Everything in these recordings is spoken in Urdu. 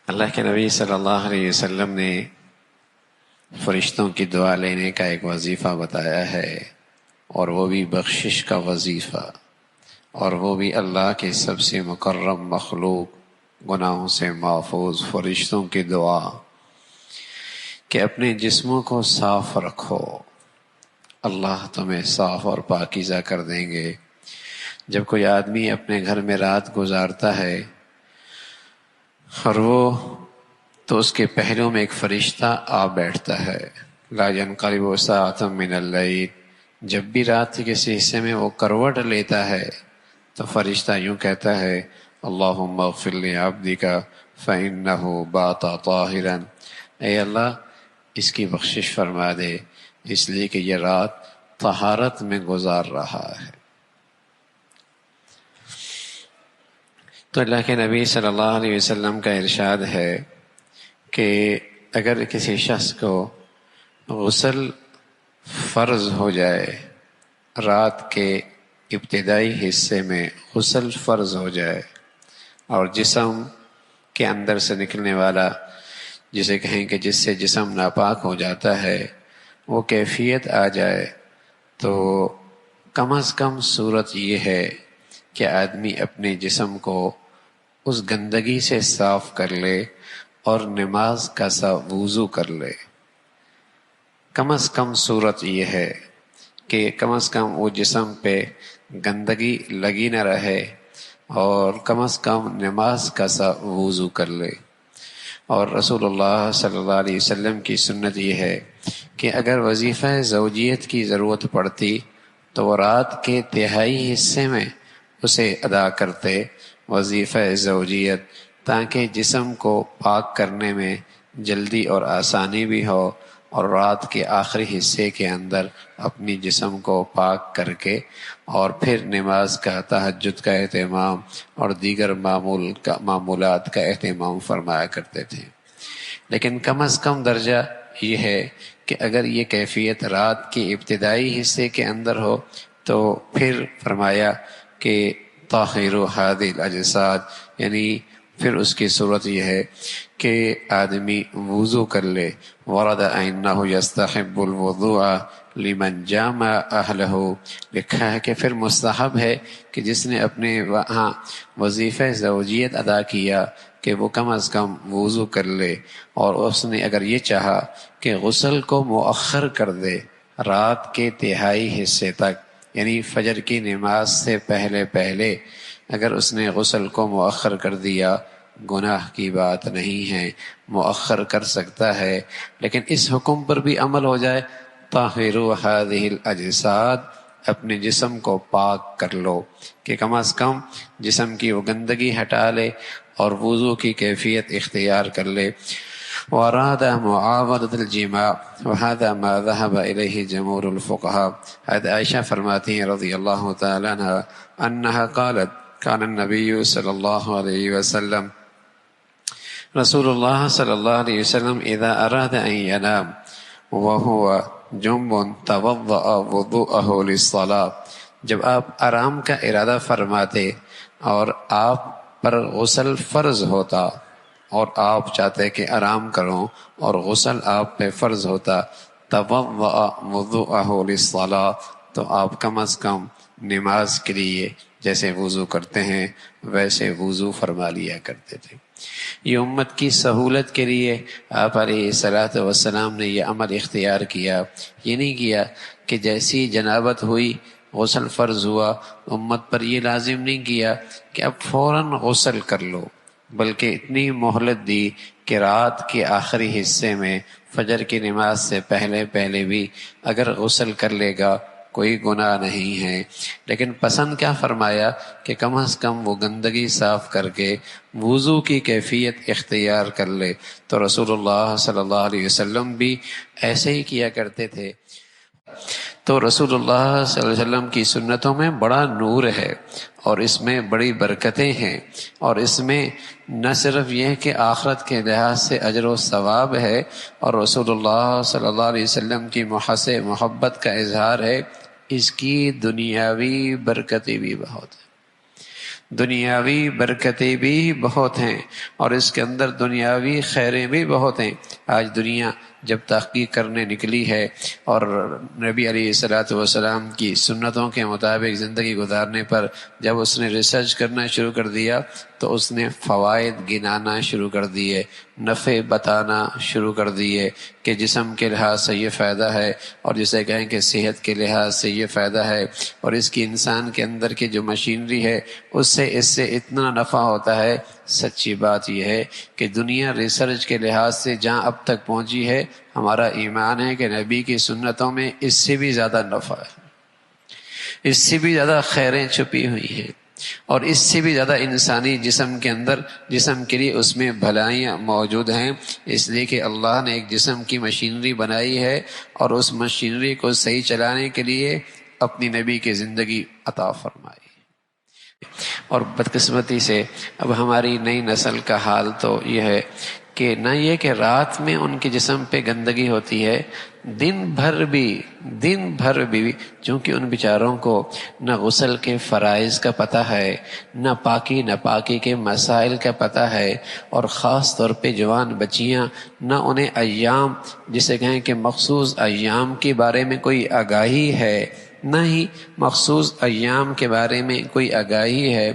اللہ کے نبی صلی اللہ علیہ وسلم نے فرشتوں کی دعا لینے کا ایک وظیفہ بتایا ہے، اور وہ بھی بخشش کا وظیفہ، اور وہ بھی اللہ کے سب سے مکرم مخلوق، گناہوں سے محفوظ فرشتوں کی دعا کہ اپنے جسموں کو صاف رکھو، اللہ تمہیں صاف اور پاکیزہ کر دیں گے۔ جب کوئی آدمی اپنے گھر میں رات گزارتا ہے اور وہ تو اس کے پہلو میں ایک فرشتہ آ بیٹھتا ہے، لا ينقلب ساعة من اللیل، جب بھی رات کے کسی حصے میں وہ کروٹ لیتا ہے تو فرشتہ یوں کہتا ہے، اللہم اغفر لعبدک فإنہ بات طاہرا، اے اللہ اس کی بخشش فرما دے اس لیے کہ یہ رات طہارت میں گزار رہا ہے۔ تو اللہ کے نبی صلی اللہ علیہ وسلم کا ارشاد ہے کہ اگر کسی شخص کو غسل فرض ہو جائے، رات کے ابتدائی حصے میں غسل فرض ہو جائے، اور جسم کے اندر سے نکلنے والا، جسے کہیں کہ جس سے جسم ناپاک ہو جاتا ہے، وہ کیفیت آ جائے، تو کم از کم صورت یہ ہے کہ آدمی اپنے جسم کو اس گندگی سے صاف کر لے اور نماز کا سا وضو کر لے۔ کم از کم صورت یہ ہے کہ کم از کم وہ جسم پہ گندگی لگی نہ رہے، اور کم از کم نماز کا سا وضو کر لے۔ اور رسول اللہ صلی اللہ علیہ وسلم کی سنت یہ ہے کہ اگر وظیفہ زوجیت کی ضرورت پڑتی تو وہ رات کے تہائی حصے میں اسے ادا کرتے، وظیفہ زوجیت، تاکہ جسم کو پاک کرنے میں جلدی اور آسانی بھی ہو، اور رات کے آخری حصے کے اندر اپنی جسم کو پاک کر کے اور پھر نماز کا، تہجد کا اہتمام اور دیگر معمولات کا اہتمام فرمایا کرتے تھے۔ لیکن کم از کم درجہ یہ ہے کہ اگر یہ کیفیت رات کے ابتدائی حصے کے اندر ہو تو پھر فرمایا کہ طاہروا ھذی الاجساد، یعنی پھر اس کی صورت یہ ہے کہ آدمی وضو کر لے۔ ورد انہ یستحب الوضوء لمن جامع اہلہ، لکھا ہے کہ پھر مستحب ہے کہ جس نے اپنے وہاں وظیفہ زوجیت ادا کیا کہ وہ کم از کم وضو کر لے، اور اس نے اگر یہ چاہا کہ غسل کو مؤخر کر دے رات کے تہائی حصے تک، یعنی فجر کی نماز سے پہلے پہلے اگر اس نے غسل کو مؤخر کر دیا، گناہ کی بات نہیں ہے، مؤخر کر سکتا ہے۔ لیکن اس حکم پر بھی عمل ہو جائے، طاہروا ھذی الاجساد، اپنے جسم کو پاک کر لو، کہ کم از کم جسم کی وہ گندگی ہٹا لے اور وضو کی کیفیت اختیار کر لے۔ واراد معاودۃ الجماع وهذا ما ذهب الیہ جمہور الفقہاء، حضرت عائشہ فرماتی ہیں رضی اللہ تعالی عنہ انہا قالت کان النبی صلی اللہ علیہ وسلم، رسول اللہ صلی اللہ علیہ وسلم اذا اراد ان ینام وهو جنب توضأ وضوءه للصلاة، جب آپ آرام کا ارادہ فرماتے اور آپ پر غسل فرض ہوتا اور آپ چاہتے کہ آرام کرو اور غسل آپ پہ فرض ہوتا، توضأ وضوءه للصلاة، تو آپ کم از کم نماز کے لیے جیسے وضو کرتے ہیں ویسے وضو فرما لیا کرتے تھے۔ یہ امت کی سہولت کے لیے آپ علیہ الصلاۃ والسلام نے یہ عمل اختیار کیا۔ یہ نہیں کیا کہ جیسی جنابت ہوئی غسل فرض ہوا، امت پر یہ لازم نہیں کیا کہ اب فوراً غسل کر لو، بلکہ اتنی مہلت دی کہ رات کے آخری حصے میں فجر کی نماز سے پہلے پہلے بھی اگر غسل کر لے گا کوئی گناہ نہیں ہے۔ لیکن پسند کیا فرمایا کہ کم از کم وہ گندگی صاف کر کے وضو کی کیفیت اختیار کر لے۔ تو رسول اللہ صلی اللہ علیہ وسلم بھی ایسے ہی کیا کرتے تھے۔ تو رسول اللہ صلی اللہ علیہ وسلم کی سنتوں میں بڑا نور ہے، اور اس میں بڑی برکتیں ہیں، اور اس میں نہ صرف یہ کہ آخرت کے لحاظ سے اجر و ثواب ہے، اور رسول اللہ صلی اللہ علیہ وسلم کی محبت کا اظہار ہے، اس کی دنیاوی برکتیں بھی بہت ہیں۔ دنیاوی برکتیں بھی بہت ہیں اور اس کے اندر دنیاوی خیریں بھی بہت ہیں۔ آج دنیا جب تحقیق کرنے نکلی ہے اور نبی علیہ الصلوۃ والسلام کی سنتوں کے مطابق زندگی گزارنے پر جب اس نے ریسرچ کرنا شروع کر دیا تو اس نے فوائد گنانا شروع کر دیے، نفع بتانا شروع کر دیے کہ جسم کے لحاظ سے یہ فائدہ ہے، اور جسے کہیں کہ صحت کے لحاظ سے یہ فائدہ ہے، اور اس کی انسان کے اندر کی جو مشینری ہے اس سے اتنا نفع ہوتا ہے۔ سچی بات یہ ہے کہ دنیا ریسرچ کے لحاظ سے جہاں اب تک پہنچی ہے، ہمارا ایمان ہے کہ نبی کی سنتوں میں اس سے بھی زیادہ نفع ہے، اس سے بھی زیادہ خیریں چھپی ہوئی ہیں، اور اس سے بھی زیادہ انسانی جسم کے اندر، جسم کے لیے اس میں بھلائیاں موجود ہیں، اس لیے کہ اللہ نے ایک جسم کی مشینری بنائی ہے اور اس مشینری کو صحیح چلانے کے لیے اپنی نبی کی زندگی عطا فرمائی۔ اور بدقسمتی سے اب ہماری نئی نسل کا حال تو یہ ہے کہ نہ یہ کہ رات میں ان کے جسم پہ گندگی ہوتی ہے، دن بھر بھی چونکہ ان بیچاروں کو نہ غسل کے فرائض کا پتہ ہے، نہ پاکی ناپاکی کے مسائل کا پتہ ہے، اور خاص طور پہ جوان بچیاں نہ انہیں ایام، جسے کہیں کہ مخصوص ایام کے بارے میں کوئی آگاہی ہے، نہ ہی مخصوص ایام کے بارے میں کوئی آگاہی ہے،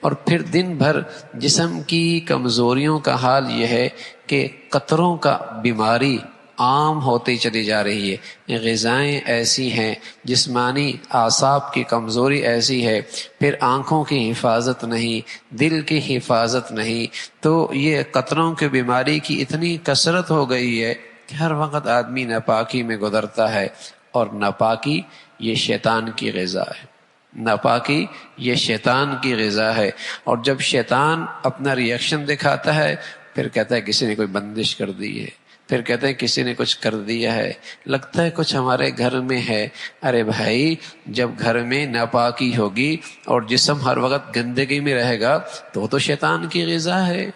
اور پھر دن بھر جسم کی کمزوریوں کا حال یہ ہے کہ قطروں کا بیماری عام ہوتی چلی جا رہی ہے، غذائیں ایسی ہیں، جسمانی اعصاب کی کمزوری ایسی ہے، پھر آنکھوں کی حفاظت نہیں، دل کی حفاظت نہیں، تو یہ قطروں کی بیماری کی اتنی کثرت ہو گئی ہے کہ ہر وقت آدمی ناپاکی میں گزرتا ہے، اور ناپاکی یہ شیطان کی غذا ہے، ناپاکی یہ شیطان کی غذا ہے، اور جب شیطان اپنا ریئیکشن دکھاتا ہے پھر کہتا ہے کسی نے کوئی بندش کر دی ہے، پھر کہتے ہیں کسی نے کچھ کر دیا ہے، لگتا ہے کچھ ہمارے گھر میں ہے۔ ارے بھائی، جب گھر میں ناپاکی ہوگی اور جسم ہر وقت گندگی میں رہے گا تو شیطان کی غذا ہے،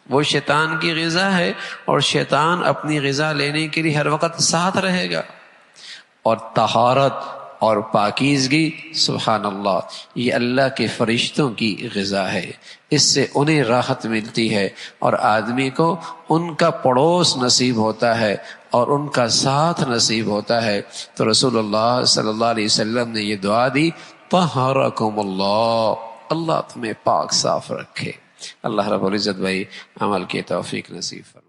وہ شیطان کی غذا ہے، اور شیطان اپنی غذا لینے کے لیے ہر وقت ساتھ رہے گا۔ اور طہارت اور پاکیزگی، سبحان اللہ، یہ اللہ کے فرشتوں کی غذا ہے، اس سے انہیں راحت ملتی ہے اور آدمی کو ان کا پڑوس نصیب ہوتا ہے اور ان کا ساتھ نصیب ہوتا ہے۔ تو رسول اللہ صلی اللہ علیہ وسلم نے یہ دعا دی، طہرکم اللہ، اللہ تمہیں پاک صاف رکھے۔ اللہ رب العزت بھائی عمل کی توفیق نصیب فرمائے۔